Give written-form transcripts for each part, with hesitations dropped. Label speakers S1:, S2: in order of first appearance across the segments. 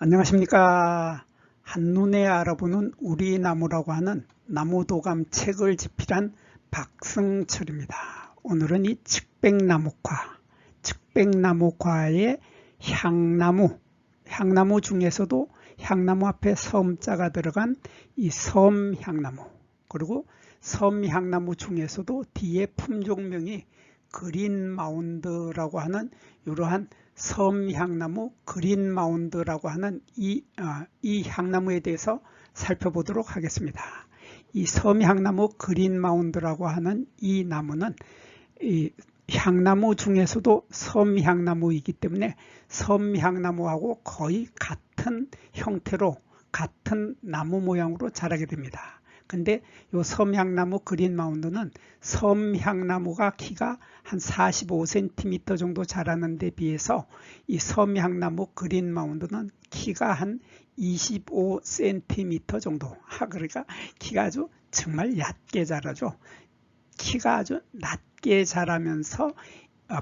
S1: 안녕하십니까. 한눈에 알아보는 우리 나무라고 하는 나무도감 책을 집필한 박승철입니다. 오늘은 이 측백나무과의 향나무 중에서도 향나무 앞에 섬자가 들어간 이 섬향나무, 그리고 섬향나무 중에서도 뒤에 품종명이 그린마운드라고 하는 이러한 섬향나무 그린마운드라고 하는 이 향나무에 대해서 살펴보도록 하겠습니다. 이 섬향나무 그린마운드라고 하는 이 나무는 이 향나무 중에서도 섬향나무이기 때문에 섬향나무하고 거의 같은 형태로 같은 나무 모양으로 자라게 됩니다. 근데 이 섬향나무 그린마운드는 섬향나무가 키가 한 45cm 정도 자라는 데 비해서 이 섬향나무 그린마운드는 키가 한 25cm 정도, 그러니까 키가 아주 정말 얕게 자라죠. 키가 아주 낮게 자라면서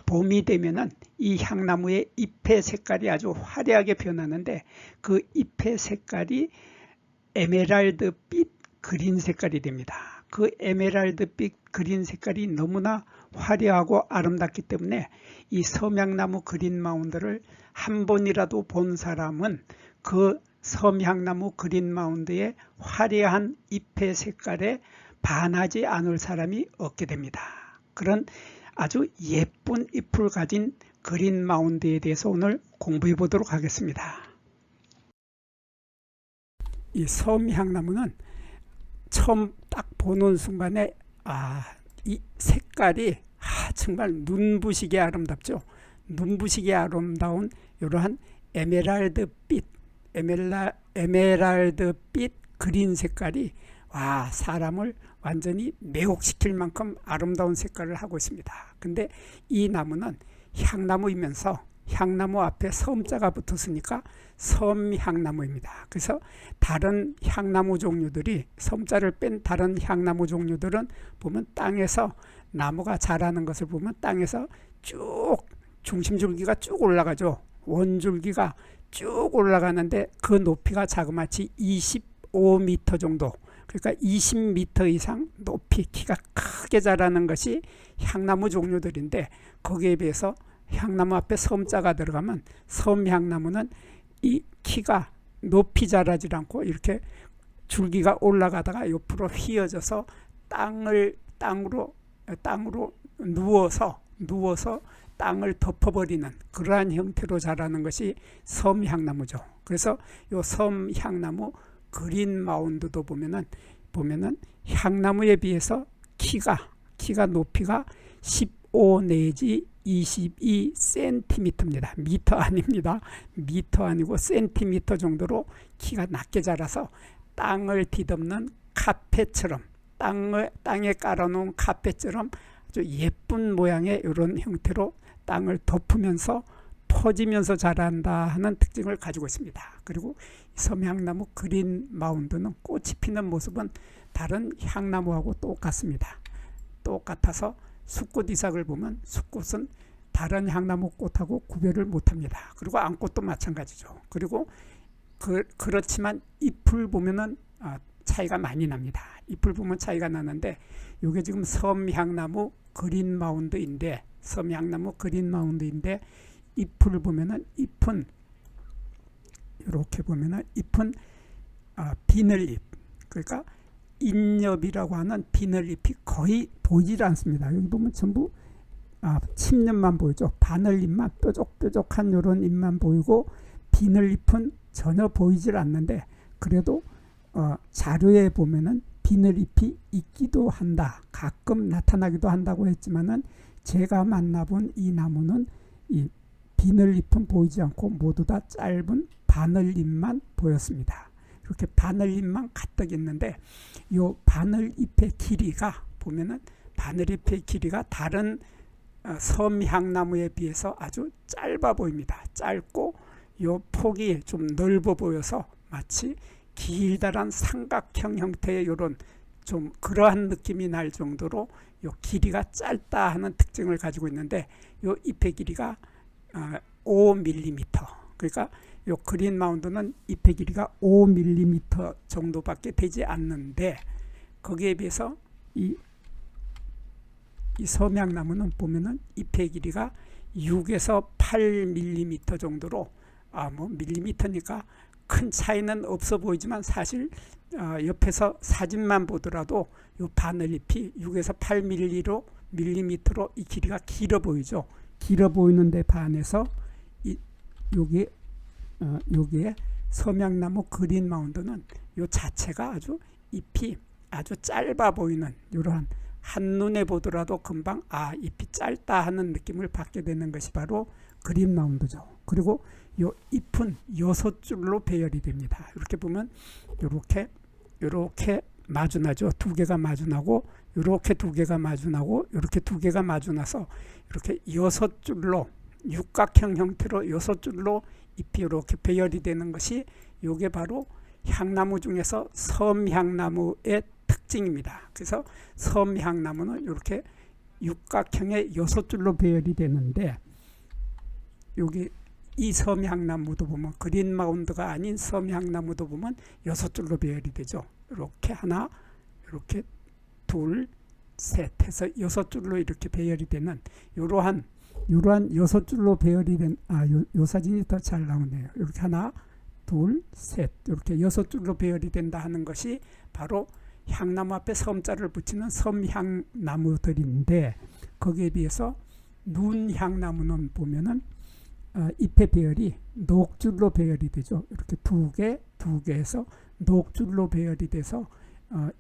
S1: 봄이 되면은 이 향나무의 잎의 색깔이 아주 화려하게 변하는데, 그 잎의 색깔이 에메랄드빛 그린 색깔이 됩니다. 그 에메랄드빛 그린 색깔이 너무나 화려하고 아름답기 때문에 이 섬향나무 그린마운드를 한 번이라도 본 사람은 그 섬향나무 그린마운드의 화려한 잎의 색깔에 반하지 않을 사람이 없게 됩니다. 그런 아주 예쁜 잎을 가진 그린마운드에 대해서 오늘 공부해 보도록 하겠습니다. 이 섬향나무는 처음 딱 보는 순간에 이 색깔이 정말 눈부시게 아름답죠. 눈부시게 아름다운 이러한 에메랄드빛 그린 색깔이 사람을 완전히 매혹시킬 만큼 아름다운 색깔을 하고 있습니다. 근데 이 나무는 향나무이면서 향나무 앞에 섬자가 붙었으니까 섬향나무입니다. 그래서 다른 향나무 종류들이 섬자를 뺀 다른 향나무 종류들은 보면 땅에서 나무가 자라는 것을 보면 땅에서 쭉 중심줄기가 쭉 올라가죠. 원줄기가 쭉 올라가는데 그 높이가 자그마치 25m 정도, 그러니까 20m 이상 높이 키가 크게 자라는 것이 향나무 종류들인데, 거기에 비해서 향나무 앞에 섬자가 들어가면 섬향나무는 이 키가 높이 자라지 않고 이렇게 줄기가 올라가다가 옆으로 휘어져서 땅으로 누워서 땅을 덮어버리는 그러한 형태로 자라는 것이 섬향나무죠. 그래서 이 섬향나무 그린마운드도 보면은 향나무에 비해서 키가 높이가 15 내지 22cm입니다. 미터 아닙니다. 미터 아니고 센티미터 정도로 키가 낮게 자라서 땅을 뒤덮는 카펫처럼, 땅에 깔아놓은 카펫처럼 아주 예쁜 모양의 이런 형태로 땅을 덮으면서 퍼지면서 자란다 하는 특징을 가지고 있습니다. 그리고 섬향나무 그린마운드는 꽃이 피는 모습은 다른 향나무하고 똑같습니다. 똑같아서 숫꽃 이삭을 보면 숫꽃은 다른 향나무 꽃하고 구별을 못합니다. 그리고 암꽃도 마찬가지죠. 그리고 그렇지만 잎을 보면은 차이가 많이 납니다. 잎을 보면 차이가 나는데, 이게 지금 섬향나무 그린마운드인데 잎을 보면은 잎은 이렇게 보면은 잎은 비늘잎, 그러니까 인엽이라고 하는 비늘잎이 거의 보이질 않습니다. 여기 보면 전부 침엽만 보이죠. 바늘잎만 뾰족뾰족한 이런 잎만 보이고 비늘잎은 전혀 보이질 않는데, 그래도 자료에 보면은 비늘잎이 있기도 한다, 가끔 나타나기도 한다고 했지만은 제가 만나본 이 나무는 이 비늘잎은 보이지 않고 모두 다 짧은 바늘잎만 보였습니다. 이렇게 바늘잎만 가득 있는데, 이 바늘잎의 길이가 보면은 바늘잎의 길이가 다른 섬향나무에 비해서 아주 짧아 보입니다. 짧고 이 폭이 좀 넓어 보여서 마치 길다란 삼각형 형태의 이런 좀 그러한 느낌이 날 정도로 이 길이가 짧다 하는 특징을 가지고 있는데, 이 잎의 길이가 5mm, 그러니까 요 그린 마운드는 잎의 길이가 5mm 정도밖에 되지 않는데 거기에 비해서 이 섬양나무는 보면은 잎의 길이가 6에서 8mm 정도로 뭐 밀리미터니까 큰 차이는 없어 보이지만 사실 옆에서 사진만 보더라도 이 바늘잎이 6에서 8mm로 이 길이가 길어 보이죠. 길어 보이는데 반해서 여기에 섬양나무 그린 마운드는 이 자체가 아주 잎이 아주 짧아 보이는 이러한 한눈에 보더라도 금방 잎이 짧다 하는 느낌을 받게 되는 것이 바로 그린 마운드죠. 그리고 이 잎은 6줄로 배열이 됩니다. 이렇게 보면 이렇게 마주나죠. 두 개가 마주나고 이렇게 두 개가 마주나고 이렇게 두 개가 마주나서 이렇게 6줄로 육각형 형태로 6줄로 잎이 이렇게 배열이 되는 것이 이게 바로 향나무 중에서 섬향나무의 특징입니다. 그래서 섬향나무는 이렇게 육각형의 6줄로 배열이 되는데 여기 이 섬향나무도 보면 그린 마운드가 아닌 섬향나무도 보면 6줄로 배열이 되죠. 이렇게 하나, 이렇게 둘, 셋 해서 6줄로 이렇게 배열이 되는 이러한 6줄로 배열이 된 요 사진이 더 잘 나오네요. 이렇게 하나, 둘, 셋 이렇게 6줄로 배열이 된다 하는 것이 바로 향나무 앞에 섬자를 붙이는 섬향나무들인데 거기에 비해서 눈향나무는 보면은 잎의 배열이 녹줄로 배열이 되죠. 이렇게 두 개에서 녹줄로 배열이 돼서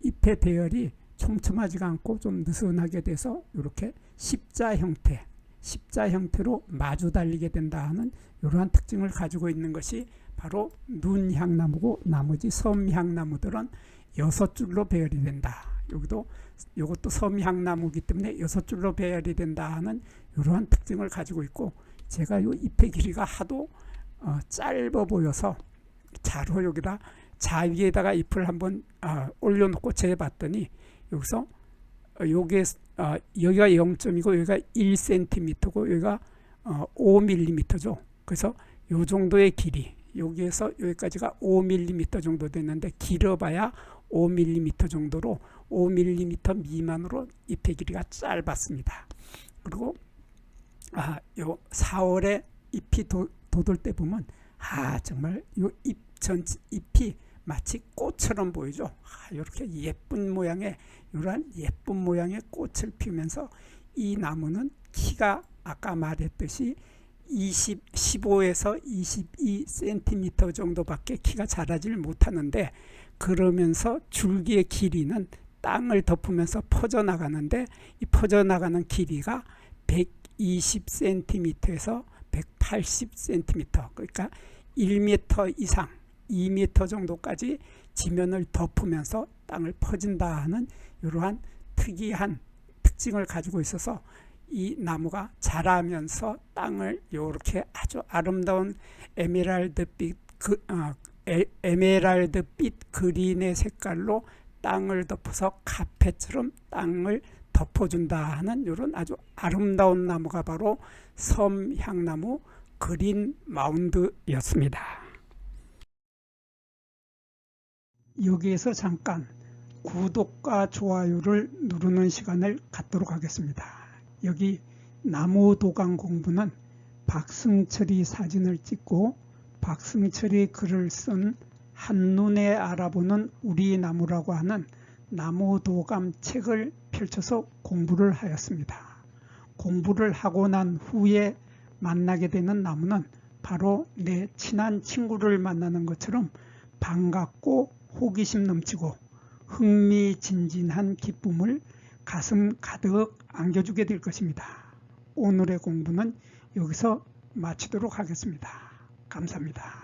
S1: 잎의 배열이 촘촘하지가 않고 좀 느슨하게 돼서 이렇게 십자 형태로 마주 달리게 된다 하는 이러한 특징을 가지고 있는 것이 바로 눈향나무고 나머지 섬향나무들은 6줄로 배열이 된다. 이것도 섬향나무이기 때문에 6줄로 배열이 된다 하는 이러한 특징을 가지고 있고 제가 이 잎의 길이가 하도 짧아 보여서 자로 여기다 자위에다가 잎을 한번 올려놓고 재봤더니 여기서 여기가 0점이고 여기가 1cm고 여기가 5mm죠. 그래서 이 정도의 길이 여기에서 여기까지가 5mm 정도 됐는데 길어봐야 5mm 정도로 5mm 미만으로 잎의 길이가 짧았습니다. 그리고 요 4월에 잎이 돋을 때 보면 정말 요 잎이 마치 꽃처럼 보이죠. 이렇게 예쁜 모양의 이러한 예쁜 모양의 꽃을 피우면서 이 나무는 키가 아까 말했듯이 15에서 22cm 정도밖에 키가 자라질 못하는데 그러면서 줄기의 길이는 땅을 덮으면서 퍼져나가는데 이 퍼져나가는 길이가 120cm에서 180cm 그러니까 1m 이상 2m 정도까지 지면을 덮으면서 땅을 퍼진다 하는 이러한 특이한 특징을 가지고 있어서 이 나무가 자라면서 땅을 이렇게 아주 아름다운 에메랄드빛 그린의 색깔로 땅을 덮어서 카펫처럼 땅을 덮어준다 하는 이런 아주 아름다운 나무가 바로 섬향나무 그린 마운드였습니다. 여기에서 잠깐 구독과 좋아요를 누르는 시간을 갖도록 하겠습니다. 여기 나무 도감 공부는 박승철이 사진을 찍고 박승철이 글을 쓴 한눈에 알아보는 우리 나무라고 하는 나무 도감 책을 펼쳐서 공부를 하였습니다. 공부를 하고 난 후에 만나게 되는 나무는 바로 내 친한 친구를 만나는 것처럼 반갑고 호기심 넘치고 흥미진진한 기쁨을 가슴 가득 안겨주게 될 것입니다. 오늘의 공부는 여기서 마치도록 하겠습니다. 감사합니다.